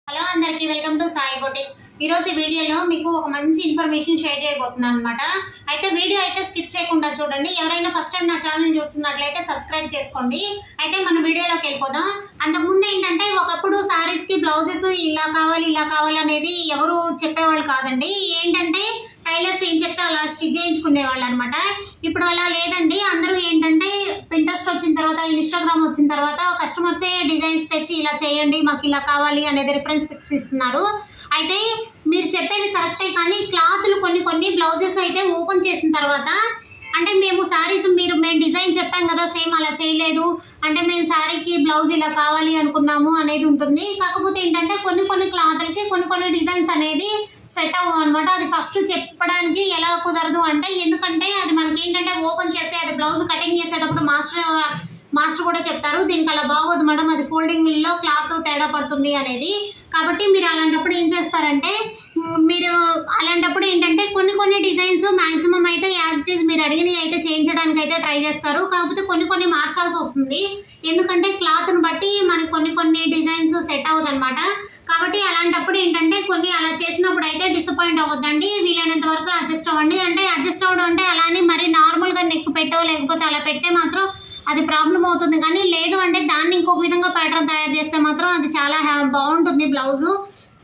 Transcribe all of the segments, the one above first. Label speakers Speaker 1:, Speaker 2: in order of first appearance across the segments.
Speaker 1: Hello అందరికీ welcome to Sai boutique. ఈరోజు వీడియోలో మీకు ఒక మంచి ఇన్ఫర్మేషన్ షేర్ చేయబోతున్నాను అనమాట. అయితే వీడియో అయితే స్కిప్ చేయకుండా చూడండి. ఎవరైనా ఫస్ట్ టైం నా ఛానల్ చూస్తున్నట్లయితే సబ్స్క్రైబ్ చేసుకోండి. అయితే మన వీడియోలోకి వెళ్ళిపోదాం. అంతకుముందు ఏంటంటే ఒకప్పుడు శారీస్కి బ్లౌజెస్ ఇలా కావాలి అనేది ఎవరు చెప్పేవాళ్ళు కాదండి. ఏంటంటే టైలర్స్ ఏం చెప్తే అలా స్టిచ్ చేయించుకునేవాళ్ళు అనమాట. ఇప్పుడు అలా లేదండి. అందరూ ఏంటంటే పింట్రెస్ట్ వచ్చిన తర్వాత, ఇన్స్టాగ్రామ్ వచ్చిన తర్వాత కస్టమర్సే డిజైన్స్ తెచ్చి ఇలా చేయండి, మాకు ఇలా కావాలి అనేది రిఫరెన్స్ పిక్స్ ఇస్తున్నారు. అయితే మీరు చెప్పేది కరెక్టే, కానీ క్లాత్లు కొన్ని బ్లౌజెస్ అయితే ఓపెన్ చేసిన తర్వాత అంటే మేము శారీస్ మేము డిజైన్ చెప్పాం కదా, సేమ్ అలా చేయలేదు అంటే మేము శారీకి బ్లౌజ్ ఇలా కావాలి అనుకున్నాము అనేది ఉంటుంది. కాకపోతే ఏంటంటే కొన్ని క్లాత్లకి కొన్ని డిజైన్స్ అనేది సెట్ అవ్వవు అనమాట. అది ఫస్ట్ చెప్పడానికి ఎలా కుదరదు అంటే, ఎందుకంటే అది మనకి ఏంటంటే ఓపెన్ చేసి అది బ్లౌజ్ కటింగ్ చేసేటప్పుడు మాస్టర్ కూడా చెప్తారు, దీనికి అలా బాగోదు మేడం, అది ఫోల్డింగ్లో క్లాత్ తేడా పడుతుంది అనేది. కాబట్టి మీరు అలాంటప్పుడు ఏం చేస్తారంటే, మీరు అలాంటప్పుడు ఏంటంటే కొన్ని డిజైన్స్ మ్యాక్సిమం అయితే యాజ్ ఇట్ ఈజ్ మీరు అడిగినవి అయితే చేయించడానికి అయితే ట్రై చేస్తారు. కాకపోతే కొన్ని మార్చాల్సి వస్తుంది, ఎందుకంటే క్లాత్ని బట్టి మనకి కొన్ని డిజైన్స్ సెట్ అవ్వదు అనమాట. కాబట్టి అలాంటప్పుడు ఏంటంటే కొన్ని అలా చేసినప్పుడు అయితే డిసప్పాయింట్ అవ్వద్దండి. వీలైనంత వరకు అడ్జస్ట్ అవ్వండి. అంటే అడ్జస్ట్ అవ్వడం అంటే అలానే మరి నార్మల్గా నెక్ పెట్టో లేకపోతే అలా పెడితే మాత్రం అది ప్రాబ్లం అవుతుంది. కానీ లేదు అంటే దాన్ని ఇంకొక విధంగా ప్యాటర్న్ తయారు చేస్తే మాత్రం అది చాలా బాగుంటుంది బ్లౌజు.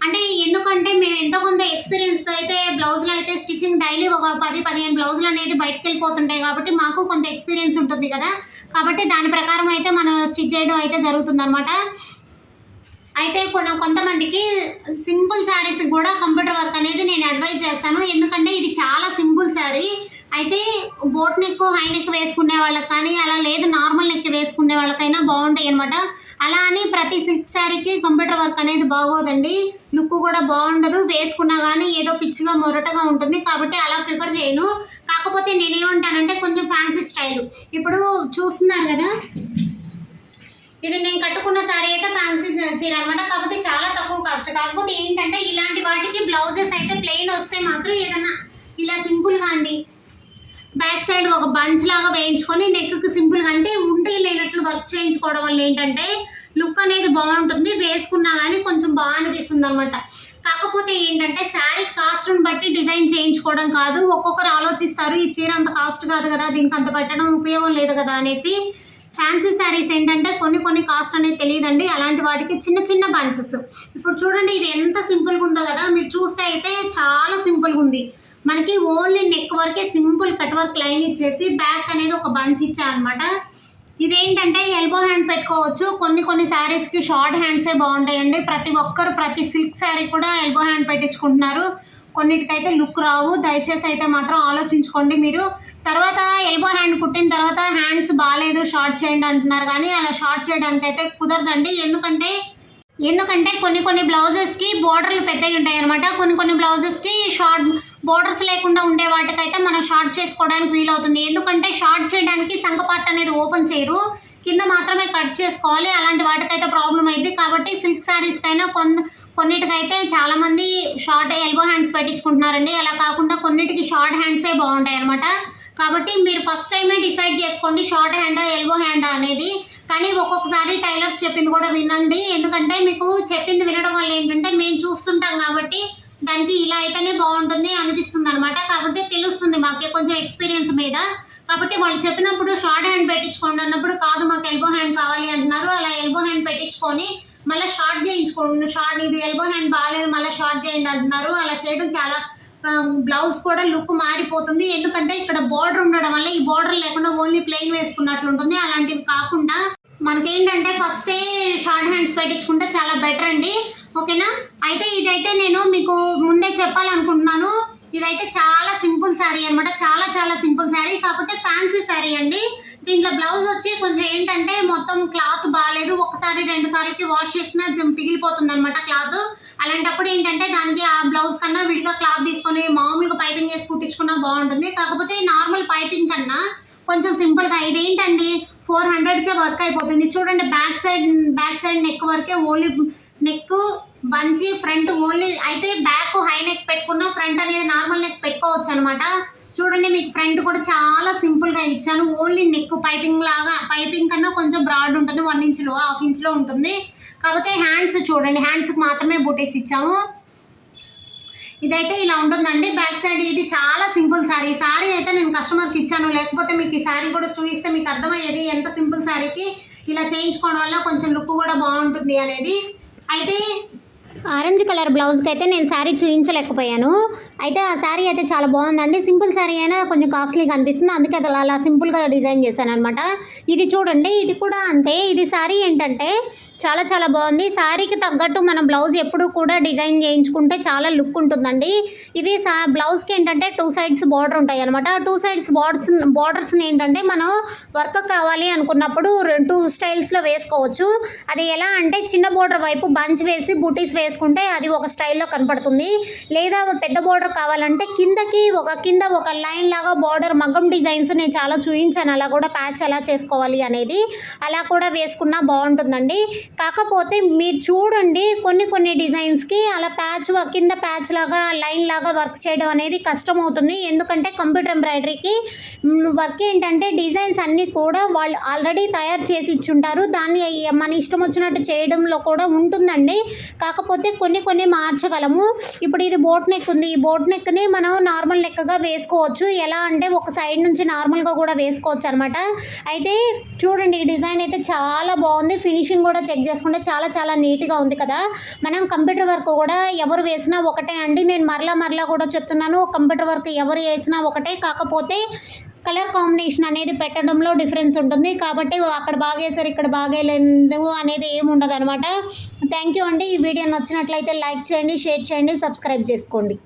Speaker 1: అంటే ఎందుకంటే మేము ఎంతో కొంత ఎక్స్పీరియన్స్తో అయితే బ్లౌజులు అయితే స్టిచ్చింగ్ డైలీ ఒక 10-15 బ్లౌజులు అనేది బయటకు వెళ్ళిపోతుంటాయి. కాబట్టి మాకు కొంత ఎక్స్పీరియన్స్ ఉంటుంది కదా, కాబట్టి దాని ప్రకారం అయితే మనం స్టిచ్ చేయడం అయితే జరుగుతుంది అనమాట. అయితే కొంతమందికి సింపుల్ శారీస్ కూడా కంప్యూటర్ వర్క్ అనేది నేను అడ్వైజ్ చేస్తాను. ఎందుకంటే ఇది చాలా సింపుల్ శారీ. అయితే బోట్ నెక్, హై నెక్ వేసుకునే వాళ్ళకి కానీ, అలా లేదు నార్మల్ నెక్ వేసుకునే వాళ్ళకైనా బాగుంటాయి అనమాట. అలా అని ప్రతి సిల్క్ శారీకి కంప్యూటర్ వర్క్ అనేది బాగోదండి, లుక్ కూడా బాగుండదు, వేసుకున్నా కానీ ఏదో పిచ్చిగా మొరటగా ఉంటుంది. కాబట్టి అలా ప్రిఫర్ చేయను. కాకపోతే నేనేమంటానంటే కొంచెం ఫ్యాన్సీ స్టైల్. ఇప్పుడు చూస్తున్నారు కదా, ఇది నేను కట్టుకున్న శారీ అయితే ఫ్యాన్సీ చీర అనమాట. కాకపోతే చాలా తక్కువ కాస్ట్. కాకపోతే ఏంటంటే ఇలాంటి వాటికి బ్లౌజెస్ అయితే ప్లెయిన్ వస్తే మాత్రం ఏదన్నా ఇలా సింపుల్గా అండి బ్యాక్ సైడ్ ఒక బంచ్ లాగా వేయించుకొని నెక్కి సింపుల్గా అంటే ఉంటే లేనట్లు వర్క్ చేయించుకోవడం వల్ల ఏంటంటే లుక్ అనేది బాగుంటుంది, వేసుకున్నా కానీ కొంచెం బాగా అనిపిస్తుంది అనమాట. కాకపోతే ఏంటంటే శారీ కాస్ట్ని బట్టి డిజైన్ చేయించుకోవడం కాదు. ఒక్కొక్కరు ఆలోచిస్తారు ఈ చీర అంత కాస్ట్ కాదు కదా, దీనికి అంత పెట్టడం ఉపయోగం లేదు కదా అనేసి. ఫ్యాన్సీ శారీస్ ఏంటంటే కొన్ని కాస్ట్ అనేది తెలియదండి. అలాంటి వాటికి చిన్న బంచెస్. ఇప్పుడు చూడండి ఇది ఎంత సింపుల్గా ఉందో కదా, మీరు చూస్తే అయితే చాలా సింపుల్గా ఉంది. మనకి ఓన్లీ నెక్ వరకే సింపుల్ కట్ వర్క్ లైన్ ఇచ్చేసి బ్యాక్ అనేది ఒక బంచ్ ఇచ్చారనమాట. ఇదేంటంటే ఎల్బో హ్యాండ్ పెట్టుకోవచ్చు. కొన్ని శారీస్కి షార్ట్ హ్యాండ్సే బాగుంటాయండి. ప్రతి ఒక్కరు ప్రతి సిల్క్ శారీ కూడా ఎల్బో హ్యాండ్ పెట్టించుకుంటున్నారు. కొన్నిటికైతే లుక్ రావు. దయచేసి అయితే మాత్రం ఆలోచించుకోండి మీరు. తర్వాత ఎల్బో హ్యాండ్ కుట్టిన తర్వాత హ్యాండ్స్ బాగాలేదు షార్ట్ చేయండి అంటున్నారు, కానీ అలా షార్ట్ చేయడానికి అయితే కుదరదండి. ఎందుకంటే కొన్ని బ్లౌజెస్కి బోర్డర్లు పెద్దవి ఉంటాయి అనమాట. కొన్ని బ్లౌజెస్కి షార్ట్ బోర్డర్స్ లేకుండా ఉండే వాటికైతే మనం షార్ట్ చేసుకోవడానికి వీలవుతుంది. ఎందుకంటే షార్ట్ చేయడానికి సంక పార్ట్ అనేది ఓపెన్ చేయరు, కింద మాత్రమే కట్ చేసుకోవాలి. అలాంటి వాటికైతే ప్రాబ్లం అయింది. కాబట్టి సిల్క్ శారీస్కైనా కొన్నిటికైతే చాలామంది షార్ట్ ఎల్బో హ్యాండ్స్ పెట్టించుకుంటున్నారండి. అలా కాకుండా కొన్నిటికి షార్ట్ హ్యాండ్సే బాగుంటాయి అనమాట. కాబట్టి మీరు ఫస్ట్ టైమే డిసైడ్ చేసుకోండి షార్ట్ హ్యాండా ఎల్బో హ్యాండా అనేది. కానీ ఒక్కొక్కసారి టైలర్స్ చెప్పింది కూడా వినండి. ఎందుకంటే మీకు చెప్పింది వినడం వల్ల ఏంటంటే మేము చూస్తుంటాం కాబట్టి దానికి ఇలా అయితేనే బాగుంటుంది అనిపిస్తుంది అనమాట. కాబట్టి తెలుస్తుంది మాకు కొంచెం ఎక్స్పీరియన్స్ మీద. కాబట్టి వాళ్ళు చెప్పినప్పుడు షార్ట్ హ్యాండ్ పెట్టించుకోండి అన్నప్పుడు కాదు మాకు ఎల్బో హ్యాండ్ కావాలి అంటున్నారు. అలా ఎల్బో హ్యాండ్ పెట్టించుకొని మళ్ళీ షార్ట్ చేయించుకోండి. షార్ట్ ఇది ఎల్బో హ్యాండ్ బాగాలేదు మళ్ళీ షార్ట్ చేయండి అంటున్నారు. అలా చేయడం చాలా బ్లౌజ్ కూడా లుక్ మారిపోతుంది. ఎందుకంటే ఇక్కడ బోర్డర్ ఉండడం వల్ల ఈ బోర్డర్ లేకుండా ఓన్లీ ప్లెయిన్ వేసుకున్నట్లు ఉంటుంది. అలాంటివి కాకుండా మనకేంటంటే ఫస్టే షార్ట్ హ్యాండ్స్ పెట్టించుకుంటే చాలా బెటర్ అండి. ఓకేనా? అయితే ఇదైతే నేను మీకు ముందే చెప్పాలనుకుంటున్నాను. ఇదైతే చాలా సింపుల్ శారీ అనమాట. చాలా సింపుల్ శారీ. కాకపోతే ఫ్యాన్సీ శారీ అండి. దీంట్లో బ్లౌజ్ వచ్చి కొంచెం ఏంటంటే మొత్తం క్లాత్ బాగాలేదు, ఒకసారి 2 సార్లకి వాష్ చేసినా పిగిలిపోతుంది అనమాట క్లాత్. అలాంటప్పుడు ఏంటంటే దానికి ఆ బ్లౌజ్ కన్నా విడిగా క్లాత్ తీసుకొని మామూలుగా పైపింగ్ వేసి కుట్టించుకున్నా బాగుంటుంది. కాకపోతే నార్మల్ పైపింగ్ కన్నా కొంచెం సింపుల్గా ఇదేంటండి 400కే వర్క్ అయిపోతుంది. చూడండి బ్యాక్ సైడ్ నెక్ వరకే ఓన్లీ నెక్ బంచి, ఫ్రంట్ ఓన్లీ. అయితే బ్యాక్ హై నెక్ పెట్టుకున్నా ఫ్రంట్ అనేది నార్మల్ నెక్ పెట్టుకోవచ్చు అనమాట. చూడండి మీకు ఫ్రంట్ కూడా చాలా సింపుల్గా ఇచ్చాను. ఓన్లీ నెక్ పైపింగ్ కన్నా కొంచెం బ్రాడ్ ఉంటుంది, 1 ఇంచ్లో 1/2 ఇంచ్లో ఉంటుంది. కాకపోతే హ్యాండ్స్ చూడండి, హ్యాండ్స్కి మాత్రమే బూటీస్ ఇచ్చాము. ఇదైతే ఇలా ఉంటుందండి బ్యాక్ సైడ్. ఇది చాలా సింపుల్ శారీ. శారీ అయితే నేను కస్టమర్కి ఇచ్చాను, లేకపోతే మీకు ఈ శారీ కూడా చూపిస్తే మీకు అర్థమయ్యేది ఎంత సింపుల్ శారీకి ఇలా చేయించుకోవడం వల్ల కొంచెం లుక్ కూడా బాగుంటుంది అనేది. అయితే ఆరెంజ్ కలర్ బ్లౌజ్కి అయితే నేను శారీ చూపించలేకపోయాను. అయితే ఆ శారీ అయితే చాలా బాగుందండి. సింపుల్ శారీ అయినా కొంచెం కాస్ట్లీగా అనిపిస్తుంది, అందుకే అది అలా సింపుల్గా డిజైన్ చేశాను అనమాట. ఇది చూడండి, ఇది కూడా అంతే. ఇది శారీ ఏంటంటే చాలా చాలా బాగుంది. శారీకి తగ్గట్టు మనం బ్లౌజ్ ఎప్పుడు కూడా డిజైన్ చేయించుకుంటే చాలా లుక్ ఉంటుందండి. ఇవి బ్లౌజ్కి ఏంటంటే 2 సైడ్స్ బార్డర్ ఉంటాయి అనమాట. 2 సైడ్స్ బార్డర్స్ని ఏంటంటే మనం వర్క్ కావాలి అనుకున్నప్పుడు 2 స్టైల్స్లో వేసుకోవచ్చు. అది ఎలా అంటే చిన్న బార్డర్ వైపు బంచ్ వేసి బూటీస్ వేసుకుంటే అది ఒక స్టైల్లో కనపడుతుంది. లేదా పెద్ద బార్డర్ కావాలంటే కింద ఒక లైన్ లాగా బార్డర్ మగ్గం డిజైన్స్ నేను చాలా చూపించాను, అలా కూడా ప్యాచ్ ఎలా చేసుకోవాలి అనేది. అలా కూడా వేసుకున్నా బాగుంటుందండి. కాకపోతే మీరు చూడండి, కొన్ని డిజైన్స్కి అలా కింద ప్యాచ్ లాగా లైన్ లాగా వర్క్ చేయడం అనేది కష్టం అవుతుంది. ఎందుకంటే కంప్యూటర్ ఎంబ్రాయిడరీకి వర్క్ ఏంటంటే డిజైన్స్ అన్నీ కూడా వాళ్ళు ఆల్రెడీ తయారు చేసి ఇచ్చుంటారు. దాన్ని మన ఇష్టం వచ్చినట్టు చేయడంలో కూడా ఉంటుందండి. కాకపోతే కొన్ని మార్చగలము. ఇప్పుడు ఇది బోట్ నెక్ ఉంది, ఈ బోట్ నెక్ని మనం నార్మల్ నెక్గా వేసుకోవచ్చు. ఎలా అంటే ఒక సైడ్ నుంచి నార్మల్గా కూడా వేసుకోవచ్చు అనమాట. అయితే చూడండి, ఈ డిజైన్ అయితే చాలా బాగుంది. ఫినిషింగ్ కూడా చెక్ చేసుకుంటే చాలా చాలా నీట్గా ఉంది కదా. మనం కంప్యూటర్ వర్క్ కూడా ఎవరు వేసినా ఒకటే అండి. నేను మరలా కూడా చెప్తున్నాను, కంప్యూటర్ వర్క్ ఎవరు వేసినా ఒకటే. కాకపోతే కలర్ కాంబినేషన్ అనేది పెట్టడంలో డిఫరెన్స్ ఉంటుంది. కాబట్టి అక్కడ బాగేసారు ఇక్కడ బాగేలేదు అనేది ఏమి ఉండదు అనమాట. థ్యాంక్ యూ అండి. ఈ వీడియో నచ్చినట్లయితే లైక్ చేయండి, షేర్ చేయండి, సబ్స్క్రైబ్ చేసుకోండి.